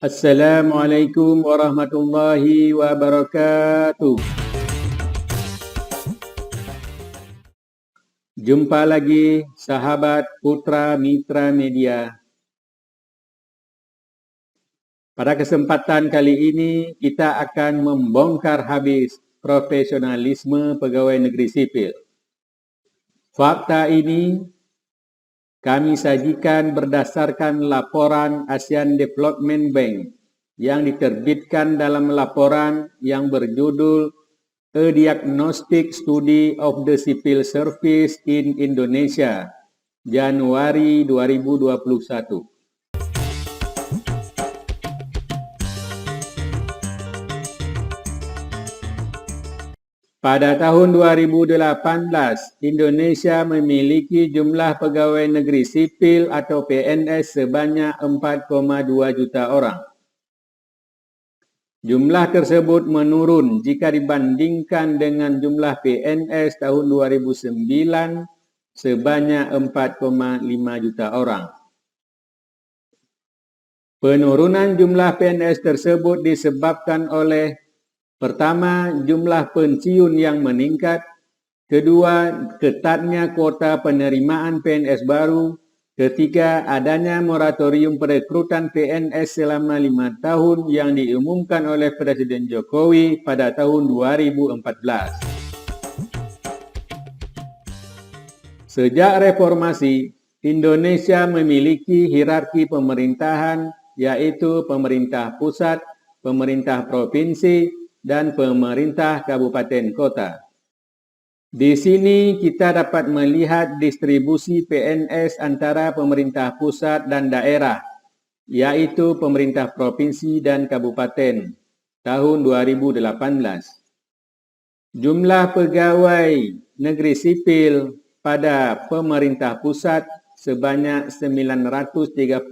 Assalamualaikum warahmatullahi wabarakatuh. Jumpa lagi sahabat Putra Mitra Media. Pada kesempatan kali ini kita akan membongkar habis profesionalisme pegawai negeri sipil. Fakta ini kami sajikan berdasarkan laporan Asian Development Bank yang diterbitkan dalam laporan yang berjudul A Diagnostic Study of the Civil Service in Indonesia, Januari 2021. Pada tahun 2018, Indonesia memiliki jumlah pegawai negeri sipil atau PNS sebanyak 4,2 juta orang. Jumlah tersebut menurun jika dibandingkan dengan jumlah PNS tahun 2009 sebanyak 4,5 juta orang. Penurunan jumlah PNS tersebut disebabkan oleh pertama, jumlah pensiun yang meningkat. Kedua, ketatnya kuota penerimaan PNS baru. Ketiga, adanya moratorium perekrutan PNS selama 5 tahun yang diumumkan oleh Presiden Jokowi pada tahun 2014. Sejak reformasi, Indonesia memiliki hierarki pemerintahan, yaitu pemerintah pusat, pemerintah provinsi, dan pemerintah kabupaten kota. Di sini kita dapat melihat distribusi PNS antara pemerintah pusat dan daerah, yaitu pemerintah provinsi dan kabupaten, tahun 2018. Jumlah pegawai negeri sipil pada pemerintah pusat sebanyak 939.000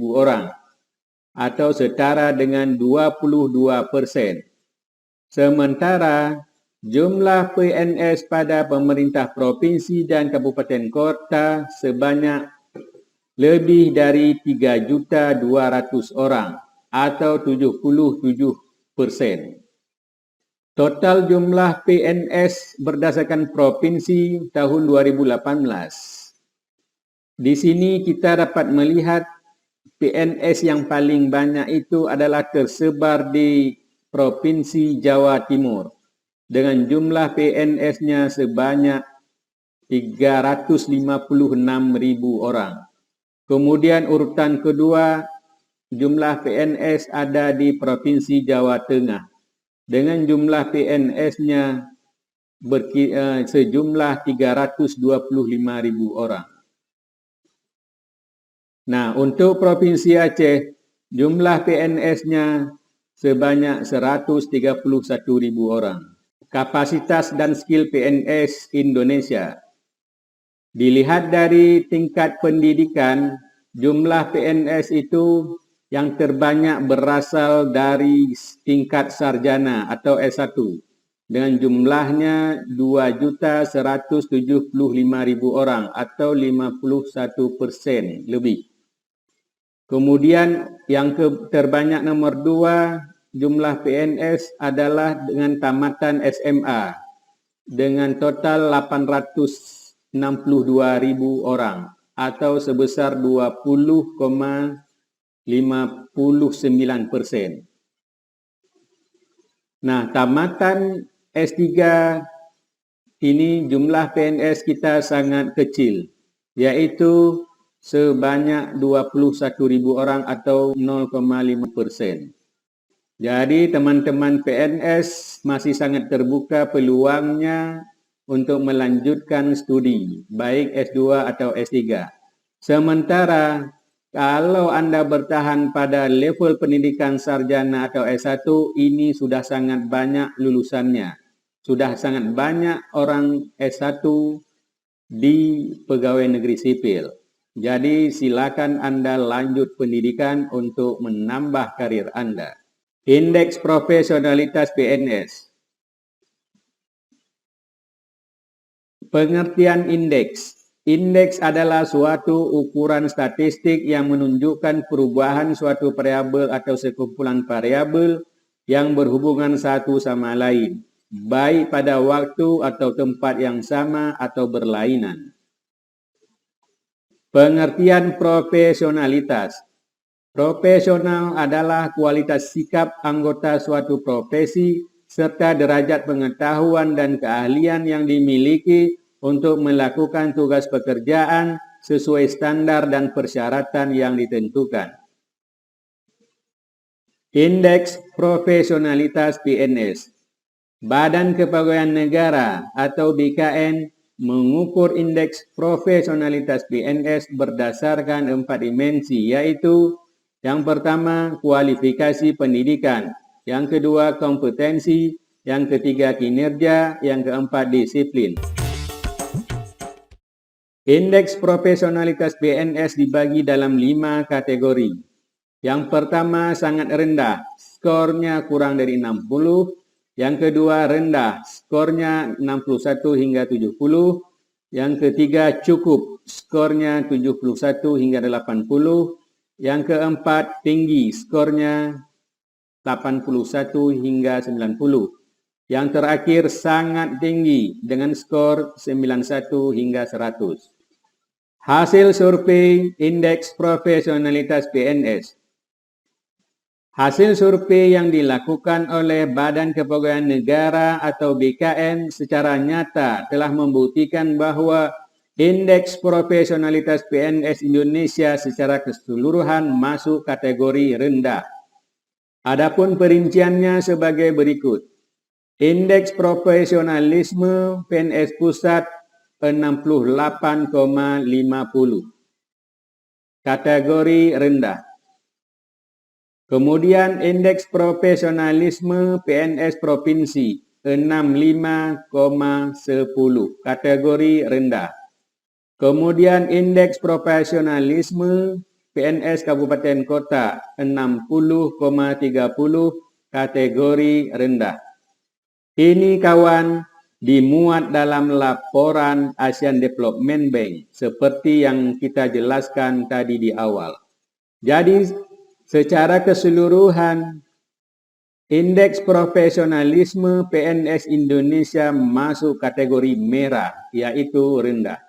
orang, atau setara dengan 22%. Sementara jumlah PNS pada pemerintah provinsi dan kabupaten kota sebanyak lebih dari 3.200.000 orang atau 77%. Total jumlah PNS berdasarkan provinsi tahun 2018. Di sini kita dapat melihat PNS yang paling banyak itu adalah tersebar di Provinsi Jawa Timur dengan jumlah PNS-nya sebanyak 356.000 orang. Kemudian urutan kedua jumlah PNS ada di Provinsi Jawa Tengah dengan jumlah PNS-nya sejumlah 325.000 orang. Nah, untuk Provinsi Aceh, jumlah PNS-nya sebanyak 131.000 orang. Kapasitas dan skill PNS Indonesia. Dilihat dari tingkat pendidikan, jumlah PNS itu yang terbanyak berasal dari tingkat sarjana atau S1 dengan jumlahnya 2.175.000 orang atau 51% lebih. Kemudian yang terbanyak nomor 2 jumlah PNS adalah dengan tamatan SMA dengan total 862.000 orang atau sebesar 20,59%. Nah, tamatan S3 ini jumlah PNS kita sangat kecil, yaitu sebanyak 21.000 orang atau 0,5%. Jadi teman-teman PNS masih sangat terbuka peluangnya untuk melanjutkan studi, baik S2 atau S3. Sementara kalau Anda bertahan pada level pendidikan sarjana atau S1, ini sudah sangat banyak lulusannya. Sudah sangat banyak orang S1 di pegawai negeri sipil. Jadi silakan Anda lanjut pendidikan untuk menambah karir Anda. Indeks profesionalitas PNS. Pengertian indeks. Indeks adalah suatu ukuran statistik yang menunjukkan perubahan suatu variabel atau sekumpulan variabel yang berhubungan satu sama lain, baik pada waktu atau tempat yang sama atau berlainan. Pengertian profesionalitas. Profesional adalah kualitas sikap anggota suatu profesi serta derajat pengetahuan dan keahlian yang dimiliki untuk melakukan tugas pekerjaan sesuai standar dan persyaratan yang ditentukan. Indeks Profesionalitas PNS. Badan Kepegawaian Negara atau BKN mengukur indeks profesionalitas PNS berdasarkan 4 dimensi, yaitu yang pertama kualifikasi pendidikan, yang kedua kompetensi, yang ketiga kinerja, yang keempat disiplin. Indeks profesionalitas PNS dibagi dalam 5 kategori. Yang pertama sangat rendah, skornya kurang dari 60. Yang kedua rendah, skornya 61 hingga 70. Yang ketiga cukup, skornya 71 hingga 80. Yang keempat tinggi, skornya 81 hingga 90. Yang terakhir sangat tinggi dengan skor 91 hingga 100. Hasil survei Indeks Profesionalitas PNS. Hasil survei yang dilakukan oleh Badan Kepegawaian Negara atau BKN secara nyata telah membuktikan bahwa Indeks Profesionalitas PNS Indonesia secara keseluruhan masuk kategori rendah. Adapun perinciannya sebagai berikut. Indeks Profesionalisme PNS Pusat 68,50. Kategori rendah. Kemudian indeks profesionalisme PNS Provinsi 65,10. Kategori rendah. Kemudian indeks profesionalisme PNS Kabupaten Kota 60,30. Kategori rendah. Ini kawan dimuat dalam laporan Asian Development Bank seperti yang kita jelaskan tadi di awal. Jadi secara keseluruhan indeks profesionalisme PNS Indonesia masuk kategori merah, yaitu rendah.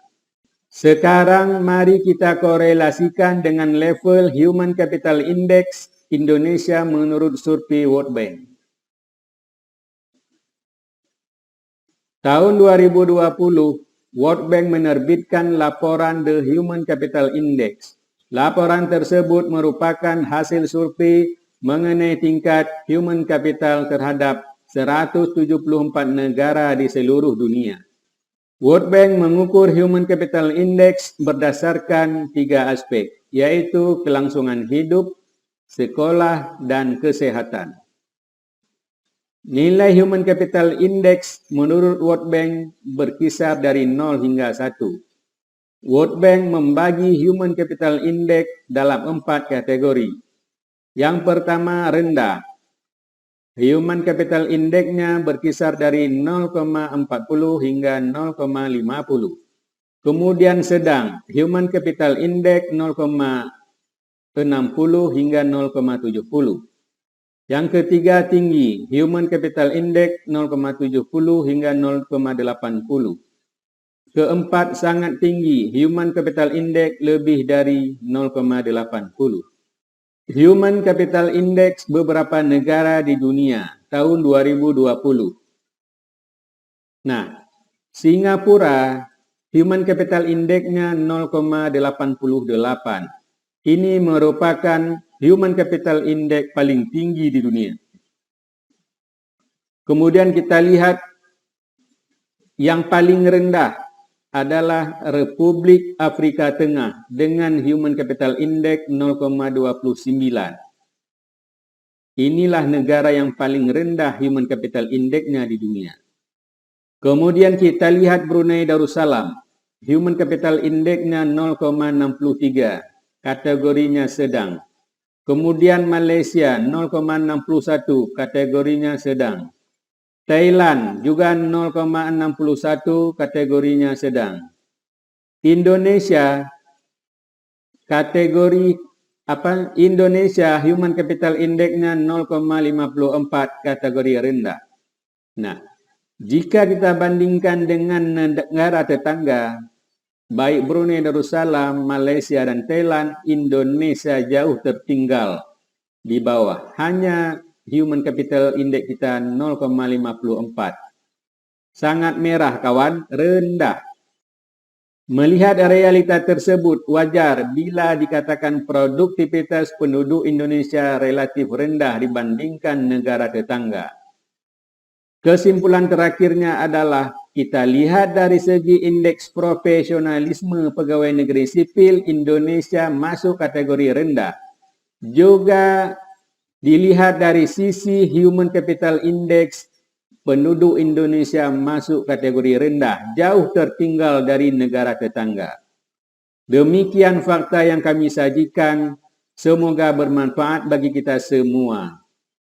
Sekarang mari kita korelasikan dengan level Human Capital Index Indonesia menurut survei World Bank. Tahun 2020, World Bank menerbitkan laporan The Human Capital Index. Laporan tersebut merupakan hasil survei mengenai tingkat human capital terhadap 174 negara di seluruh dunia. World Bank mengukur Human Capital Index berdasarkan 3 aspek, yaitu kelangsungan hidup, sekolah, dan kesehatan. Nilai Human Capital Index menurut World Bank berkisar dari 0 hingga 1. World Bank membagi Human Capital Index dalam 4 kategori. Yang pertama rendah. Human Capital Index-nya berkisar dari 0,40 hingga 0,50. Kemudian sedang. Human Capital Index 0,60 hingga 0,70. Yang ketiga tinggi, Human Capital Index 0,70 hingga 0,80. Keempat sangat tinggi, Human Capital Index lebih dari 0,80. Human Capital Index beberapa negara di dunia tahun 2020. Nah, Singapura Human Capital Index-nya 0,88. Ini merupakan Human Capital Index paling tinggi di dunia. Kemudian kita lihat yang paling rendah adalah Republik Afrika Tengah dengan Human Capital Index 0,29. Inilah negara yang paling rendah Human Capital Index-nya di dunia. Kemudian kita lihat Brunei Darussalam. Human Capital Index-nya 0,63. Kategorinya sedang. Kemudian Malaysia 0,61, kategorinya sedang. Thailand juga 0,61, kategorinya sedang. Indonesia kategori Indonesia Human Capital Index-nya 0,54 kategori rendah. Nah, jika kita bandingkan dengan negara tetangga, baik Brunei Darussalam, Malaysia dan Thailand, Indonesia jauh tertinggal di bawah. Hanya Human Capital Index kita 0,54. Sangat merah kawan, rendah. Melihat realita tersebut, wajar bila dikatakan produktivitas penduduk Indonesia relatif rendah dibandingkan negara tetangga. Kesimpulan terakhirnya adalah kita lihat dari segi indeks profesionalisme pegawai negeri sipil, Indonesia masuk kategori rendah. Juga dilihat dari sisi Human Capital Index, penduduk Indonesia masuk kategori rendah, jauh tertinggal dari negara tetangga. Demikian fakta yang kami sajikan, semoga bermanfaat bagi kita semua.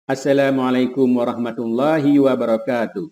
Assalamualaikum warahmatullahi wabarakatuh.